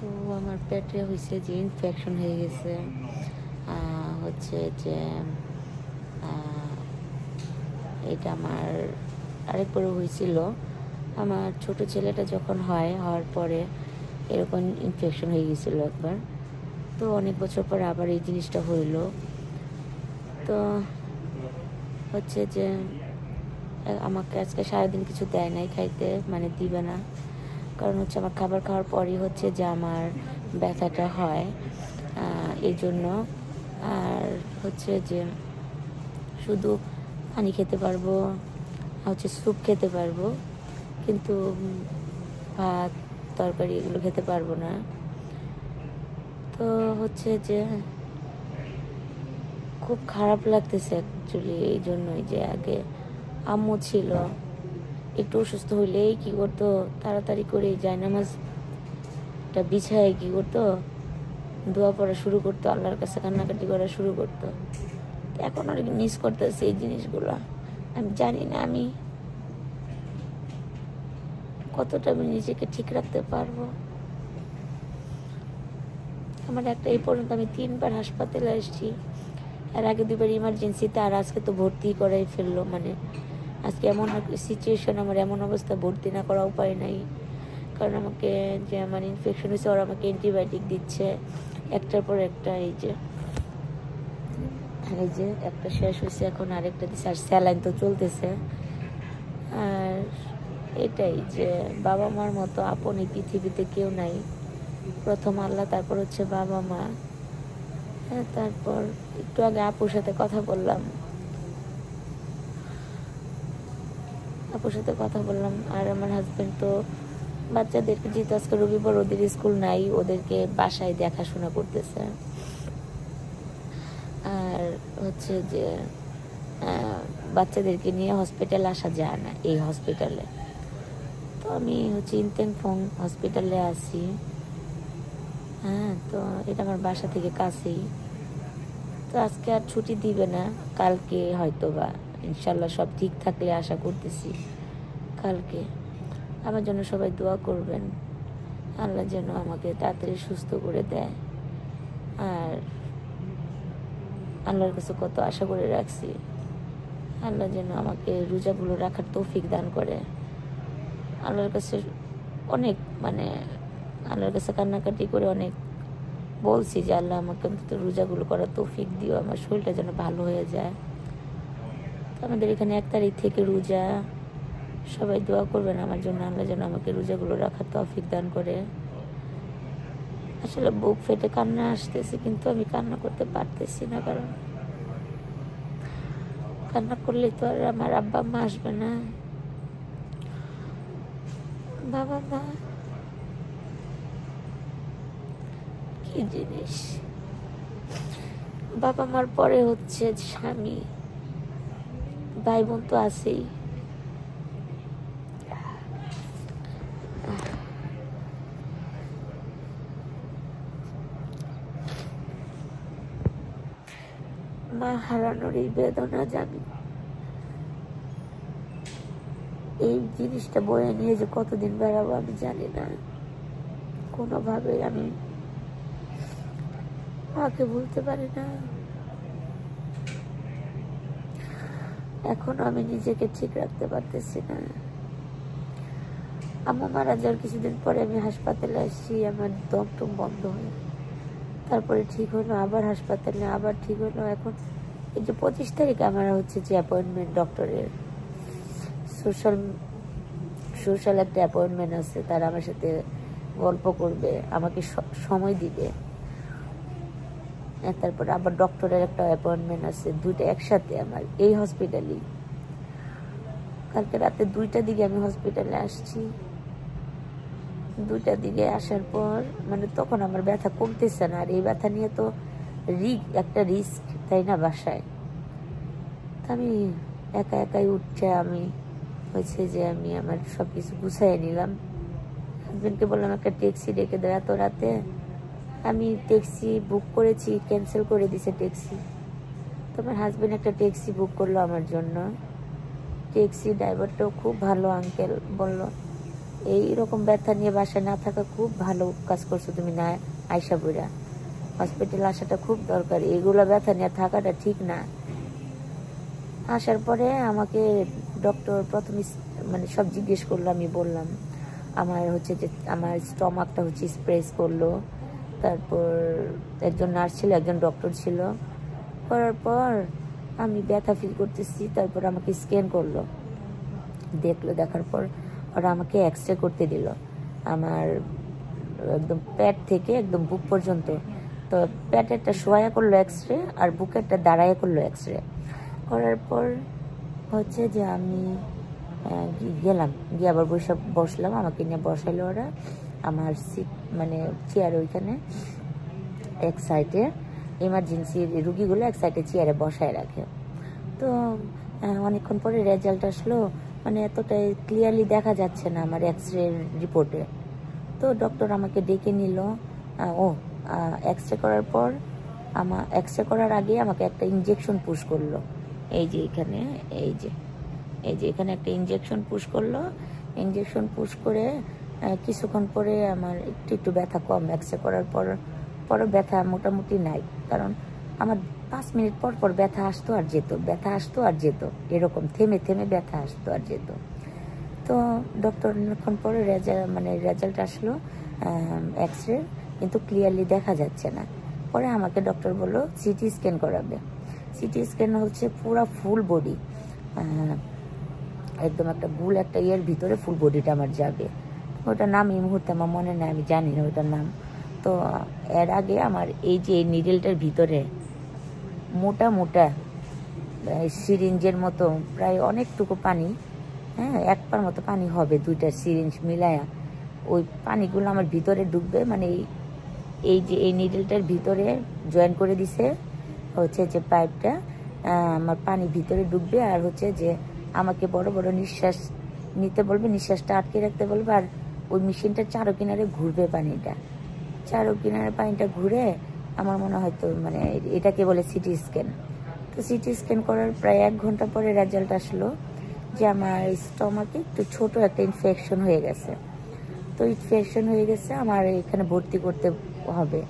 তো আমার পেটে হয়েছে যে ইনফেকশন হয়ে গেছে, হচ্ছে যে এটা আমার আরেকবারও হয়েছিল। আমার ছোট ছেলেটা যখন হওয়ার পরে এরকম ইনফেকশন হয়ে গেছিলো একবার। তো অনেক বছর পরে আবার এই জিনিসটা হইল। তো হচ্ছে যে আমাকে আজকে সারাদিন কিছু দেয় নাই খাইতে, মানে দিবে না। কারণ হচ্ছে আমার খাবার খাওয়ার পরই হচ্ছে যে আমার ব্যথাটা হয়, এই জন্য। আর হচ্ছে যে শুধু পানি খেতে পারবো, হচ্ছে স্যুপ খেতে পারবো, কিন্তু ভাত তরকারি এগুলো খেতে পারবো না। তো হচ্ছে যে খুব খারাপ লাগতেছে অ্যাকচুয়ালি এই জন্যই, যে আগে আম্মু ছিল, একটু অসুস্থ হইলেই কি করতো, তাড়াতাড়ি করে জায়নামাজটা বিছায় কি করতো, দোয়া পড়া শুরু করতো, আল্লাহর কাছে কান্নাকাটি করা শুরু করতো। এখন অনেক মিস করতেছে এই জিনিসগুলো। আমি জানি না আমি কতটা আমি নিজেকে ঠিক রাখতে পারবো। আমার এই পর্যন্ত আমি 3বার হাসপাতালে আসছি, এর আগে 2বার ইমার্জেন্সিতে, আর আজকে তো ভর্তি করাই ফেললো। মানে আজকে এমন সিচুয়েশন, আমার এমন অবস্থা, ভর্তি না করা উপায় নাই। কারণ আমাকে যে আমার ইনফেকশন হয়েছে, ওরা আমাকে অ্যান্টিবায়োটিক দিচ্ছে একটার পর একটা। এই যে একটা শেষ হয়েছে, এখন আরেকটা দিচ্ছে, আর স্যালাইন তো চলতেছে। আর এটাই যে বাবা মার মতো আপন এই পৃথিবীতে কেউ নাই। প্রথম আল্লাহ, তারপর হচ্ছে বাবা মা। হ্যাঁ, তারপর একটু আগে আপুর সাথে কথা বললাম, আর আমার হাজবেন্ড তো বাচ্চাদেরকে, যেহেতু আজকে রবিবার ওদের স্কুল নাই, ওদেরকে বাসায় দেখাশোনা করতেছে। আর হচ্ছে যে বাচ্চাদেরকে নিয়ে হসপিটাল আসা যায় না, এই হসপিটালে। তো আমি হচ্ছে ইনতেনফং হসপিটালে আছি। হ্যাঁ, তো এটা আমার বাসা থেকে কাছেই। তো আজকে আর ছুটি দিবে না, কালকে হয়তো বা, ইনশাল্লাহ সব ঠিক থাকলে আশা করতেছি কালকে। আমার জন্য সবাই দোয়া করবেন, আল্লাহ যেন আমাকে তাড়াতাড়ি সুস্থ করে দেয়। আর আল্লাহর কাছে কত আশা করে রাখছি, আল্লাহ যেন আমাকে রোজাগুলো রাখার তৌফিক দান করে। আল্লাহর কাছে অনেক, মানে আল্লাহর কাছে কান্নাকাটি করে অনেক বলছি যে আল্লাহ আমাকে অন্তত রোজাগুলো করার তৌফিক দিও, আমার শরীরটা যেন ভালো হয়ে যায়। তো আমাদের এখানে 1 তারিখ থেকে রোজা, সবাই দোয়া করবেন আমার জন্য, আল্লাহ যেন আমাকে রোজাগুলো রাখার তৌফিক দান করে। আসলে বুক ফেটে কান্না আসতেছে, কিন্তু আমি কান্না করতে পারতেছি না, কারণ কান্না করলে তো আর আমার আব্বা মা আসবে না, বাবা মা কি জিনিস। বাবা মার পরে হচ্ছে স্বামী, ভাই বোন তো আছেই। মা হারানোর এই বেদনা জানি, এই জিনিসটা বয়ে নিয়ে যে কতদিন বেড়াবো আমি জানি না। কোনোভাবে আমি মাকে ভুলতে পারি না। এখনো আমি নিজেকে ঠিক রাখতে পারতেছি না। আম্মু মারা যাওয়ার কিছুদিন পরে আমি হাসপাতালে আসছি, আমার দম টম বন্ধ হয়ে, তারপরে ঠিক হলো, আবার হাসপাতালে, আবার ঠিক হলো। এখন এই যে 25 তারিখে আমার হচ্ছে যে অ্যাপয়েন্টমেন্ট, ডক্টরের সোশ্যাল একটা অ্যাপয়েন্টমেন্ট আছে, তারা আমার সাথে গল্প করবে, আমাকে সময় দিবে। তারপরে আবার ডক্টরের একটা অ্যাপয়েন্টমেন্ট আছে, 2টা একসাথে আমার এই হসপিটালেই। কালকে রাতে 2টার দিকে আমি হসপিটালে আসছি। 2টার দিকে আসার পর, মানে তখন আমার ব্যথা কমতেছে না, আর এই ব্যথা নিয়ে তো একটা রিস্ক, তাই না, বাসায়। আমি একাই উঠছে, আমি হয়েছে যে আমি আমার সব কিছু গুছাই নিলাম। হাজবেন্ডকে বললাম একটা ট্যাক্সি ডেকে দেয়, এত রাতে। আমি ট্যাক্সি বুক করেছি, ক্যান্সেল করে দিছে ট্যাক্সি। তো আমার হাজবেন্ড একটা ট্যাক্সি বুক করলো আমার জন্য। ট্যাক্সি ড্রাইভারটাও খুব ভালো আঙ্কেল, বলল এইরকম ব্যথা নিয়ে বাসায় না থাকা খুব ভালো কাজ করছো তুমি, না আয়সা বইরা হসপিটালে আসাটা খুব দরকার। এগুলো ব্যথা নিয়ে থাকাটা ঠিক না। আসার পরে আমাকে ডক্টর প্রথমে মানে সব জিজ্ঞেস করলো, আমি বললাম আমার হচ্ছে যে আমার স্টমাকটা হচ্ছে স্প্রেস করলো। তারপর একজন নার্স ছিল, একজন ডক্টর ছিল। করার পর আমি ব্যথা ফিল করতেছি। তারপর আমাকে স্ক্যান করলো, দেখলো। দেখার পর ওরা আমাকে এক্স রে করতে দিল আমার একদম পেট থেকে একদম বুক পর্যন্ত। তো পেটেরটা শোয়া করলো এক্স রে, আর বুকেরটা দাঁড়ায় করলো এক্স রে। করার পর হচ্ছে যে আমি গেলাম, গিয়ে আবার বসলাম। আমাকে নিয়ে বসাইলো ওরা আমার সিট মানে চেয়ার ওইখানে এক সাইডে। এমার্জেন্সি রুগীগুলো এক সাইডে চেয়ারে বসায় রাখে। তো অনেকক্ষণ পরে রেজাল্ট আসলো, মানে এতটাই ক্লিয়ারলি দেখা যাচ্ছে না আমার এক্স রে রিপোর্টে। তো ডক্টর আমাকে ডেকে নিল। এক্স রে করার পর এক্স রে করার আগে আমাকে একটা ইনজেকশন পুশ করলো। এই যে এখানে এখানে একটা ইনজেকশন পুশ করলো। ইনজেকশন পুশ করে কিছুক্ষণ পরে আমার একটু ব্যথা কম। এক্স রে করার পর ব্যথা মোটামুটি নাই, কারণ আমার 5 মিনিট পর ব্যথা আসতো আর যেত, এরকম থেমে থেমে ব্যথা আসতো আর যেত। তো ডক্টর অনেকক্ষণ পরে রেজাল্ট আসলো এক্স রে, কিন্তু ক্লিয়ারলি দেখা যাচ্ছে না। পরে আমাকে ডক্টর বললো সিটি স্ক্যান করাবে। সিটি স্ক্যান হচ্ছে পুরো ফুল বডি, একদম একটা একটা ইয়ের ভিতরে ফুল বডিটা আমার যাবে। ওটার নাম এই মুহূর্তে আমার মনে নেই, আমি জানি না ওটার নাম। তো এর আগে আমার এই যে নিডেলটার ভিতরে মোটা মোটা সিরিঞ্জের মতো প্রায় অনেকটুকু পানি, এক পার মতো পানি হবে, 2টা সিরিঞ্জ মিলায়া ওই পানিগুলো আমার ভিতরে ঢুকবে। মানে এই যে এই নিডেলটার ভিতরে জয়েন করে দিছে হচ্ছে যে পাইপটা, আমার পানি ভিতরে ঢুকবে। আর হচ্ছে যে আমাকে বড় বড় নিঃশ্বাস নিতে বলবে, নিঃশ্বাসটা আটকে রাখতে বলবে। আর ওই মেশিনটা চারো কিনারে ঘুরবে, চারো কিনারে পানিটা ঘুরে আমার মনে হয়তো মানে এটাকে বলে সিটি স্ক্যান। তো সিটি স্ক্যান করার প্রায় 1 ঘন্টা পরে রেজাল্ট আসলো যে আমার স্টমাকে একটু ছোট একটা ইনফেকশন হয়ে গেছে। তো ইনফেকশন হয়ে গেছে, আমার এখানে ভর্তি করতে হবে।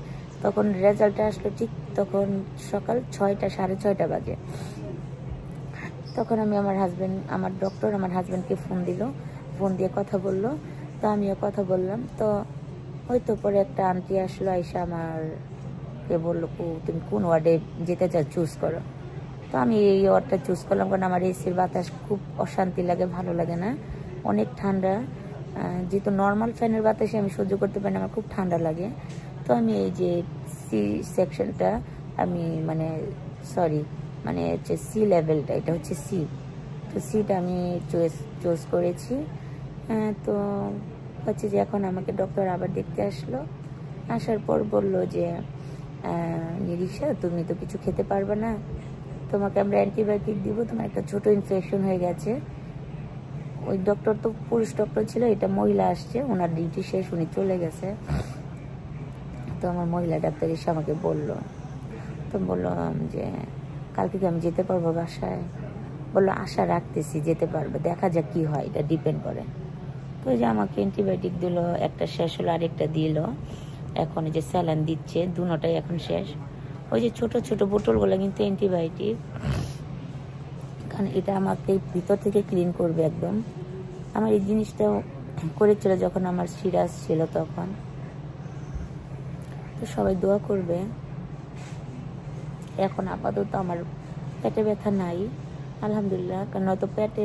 তখন রেজাল্টটা আসলো ঠিক তখন সকাল 6টা 6:30 বাজে। তখন আমি আমার ডক্টর আমার হাজব্যান্ডকে ফোন দিয়ে কথা বললো। তো আমিও কথা বললাম। তো হয়তো পরে একটা আন্টি আসলো, আইসা আমারকে বললো তুমি কোন ওয়ার্ডে যেতে চাও, চুজ করো। তো আমি এই ওয়ার্ডটা চুজ করলাম, কারণ আমার এসির বাতাস খুব অশান্তি লাগে, ভালো লাগে না, অনেক ঠান্ডা। যেহেতু নর্মাল ফ্যানের বাতাসে আমি সহ্য করতে পারি না, আমার খুব ঠান্ডা লাগে। তো আমি এই যে সি সেকশনটা আমি হচ্ছে সি লেভেলটা, এটা হচ্ছে সি। তো সিটা আমি চুজ করেছি। তো হচ্ছে যে এখন আমাকে ডক্টর আবার দেখতে আসলো। আসার পর বললো যে নিরিশা, তুমি তো কিছু খেতে পারবে না, তোমাকে আমরা অ্যান্টিবায়োটিক দিব, তোমার একটা ছোট ইনফেকশন হয়ে গেছে। ওই ডক্টর তো পুরুষ ডক্টর ছিল, এটা মহিলা আসছে, ওনার ডিউটি শেষ, উনি চলে গেছে। তো আমার মহিলা ডাক্তার এসে আমাকে বললো। তো বললাম যে কালকে কি আমি যেতে পারবো বাসায়? বললো আশা রাখতেছি যেতে পারবে, দেখা যাক কি হয়, এটা ডিপেন্ড করে। তো যে আমাকে অ্যান্টিবায়োটিক দিল, একটা শেষ হলো, আরেকটা দিল। এখন এই যে স্যালাইন দিচ্ছে, দুটোটাই এখন শেষ। ওই যে ছোট ছোট বোতলগুলো কিন্তু অ্যান্টিবায়োটিক, কারণ এটা আমাকে ভিতর থেকে ক্লিন করবে একদম। আমার এই জিনিসটা করেছিল যখন আমার সিরাস ছিল তখন। তো সবাই দোয়া করবে। এখন আপাতত আমার পেটে ব্যথা নাই, আলহামদুলিল্লাহ। কারণ হয়তো পেটে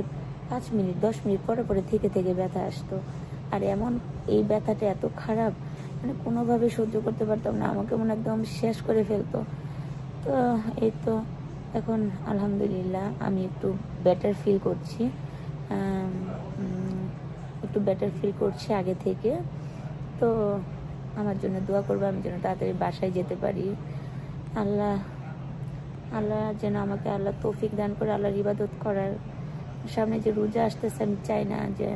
5 মিনিট 10 মিনিট পরে থেকে ব্যথা আসতো। আর এমন এই ব্যথাটা এত খারাপ, মানে কোনোভাবে সহ্য করতে পারতাম না, আমাকে মনে একদম শেষ করে ফেলতো। তো এই তো এখন আলহামদুলিল্লাহ আমি একটু বেটার ফিল করছি, আগে থেকে। তো আমার জন্য দোয়া করবে, আমি যেন তাড়াতাড়ি বাসায় যেতে পারি। আল্লাহ যেন আমাকে তৌফিক দান করে, আল্লাহর ইবাদত করার। সামনে যে রোজা আসতেছে, আমি চাই না যে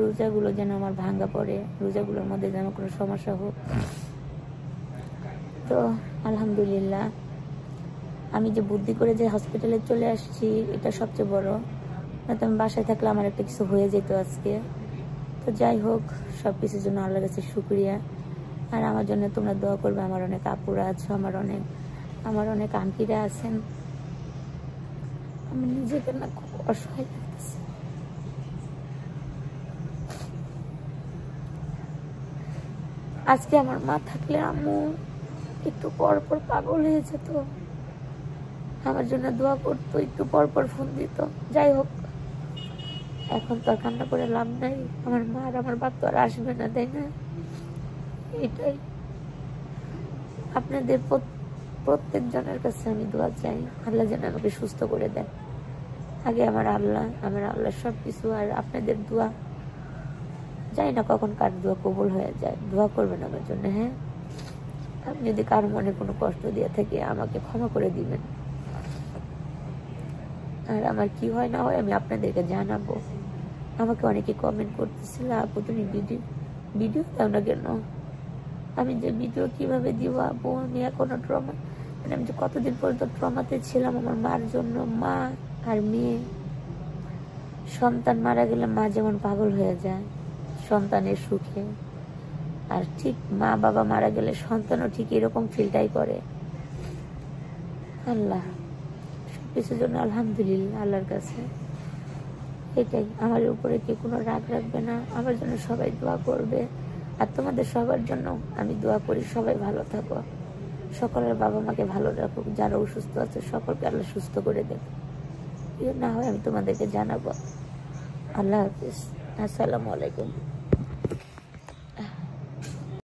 রোজাগুলো যেন আমার ভাঙ্গা পড়ে, রোজাগুলোর মধ্যে যেন কোনো সমস্যা হোক। তো আলহামদুলিল্লাহ আমি যে বুদ্ধি করে যে হসপিটালে চলে আসছি, এটা সবচেয়ে বড়। নয়তো আমি বাসায় থাকলে আমার একটা কিছু হয়ে যেত আজকে। তো তো যাই হোক, সব কিছুর জন্য আল্লাহর কাছে শুকরিয়া। আর আমার জন্য তোমরা দোয়া করবে। আমার অনেক আপুরা আছো, আমার অনেক আন্টিরা আছেন। আমি নিজেকে না খুব অসহায় লাগতেছে। আজকে আমার মা থাকলে আম্মু একটু পর পর পাগল হয়ে যেত, আমার জন্য দোয়া করতো, একটু পর পর ফোন দিত। যাই হোক, এখন তো আর কান্না করে লাভ নাই। আমার মা আর আমার বাপ তো আর আসবে না, তাই না? এটাই। আপনাদের প্রত্যেক জনের কাছে আমি দোয়া চাই, আল্লাহ যেন আমাকে সুস্থ করে দেন। আগে আমার আল্লাহ সবকিছু, আর আপনাদের দোয়া। জানি না কখন কার দোয়া কবুল হয়ে যায়। দোয়া করবেন আমার জন্য, হ্যাঁ? আমি যদি কারো মনে কোনো কষ্ট দিয়ে থাকি আমাকে ক্ষমা করে দিবেন। আর আমার কি হয় না হয় আমি আপনাদেরকে জানাবো। আমাকে অনেকে কমেন্ট করতেছিল, আপু তুমি ভিডিও দাও না কেন? আমি যে ভিডিও কিভাবে দিব আপু? আমি এখনো ট্রমা, মানে আমি যে কতদিন পর্যন্ত ট্রমাতে ছিলাম আমার মার জন্য। মা আর মেয়ে, সন্তান মারা গেলে মা যেমন পাগল হয়ে যায় সন্তানের সুখে, আর ঠিক মা বাবা মারা গেলে সন্তানও ঠিক এরকম ফিলটাই করে। আল্লাহ সবকিছুর জন্য আলহামদুলিল্লাহ আল্লাহর কাছে। এটাই, আমার উপরে কেউ কোনো রাগ রাখবে না, আমার জন্য সবাই দোয়া করবে। আর তোমাদের সবার জন্য আমি দোয়া করি, সবাই ভালো থাকো, সকলের বাবা মাকে ভালো রাখুক, যারা অসুস্থ আছে সকলকে আল্লাহ সুস্থ করে দেবে। না হয় আমি তোমাদেরকে জানাবো। আল্লাহ হাফিজ, আসসালামু আলাইকুম।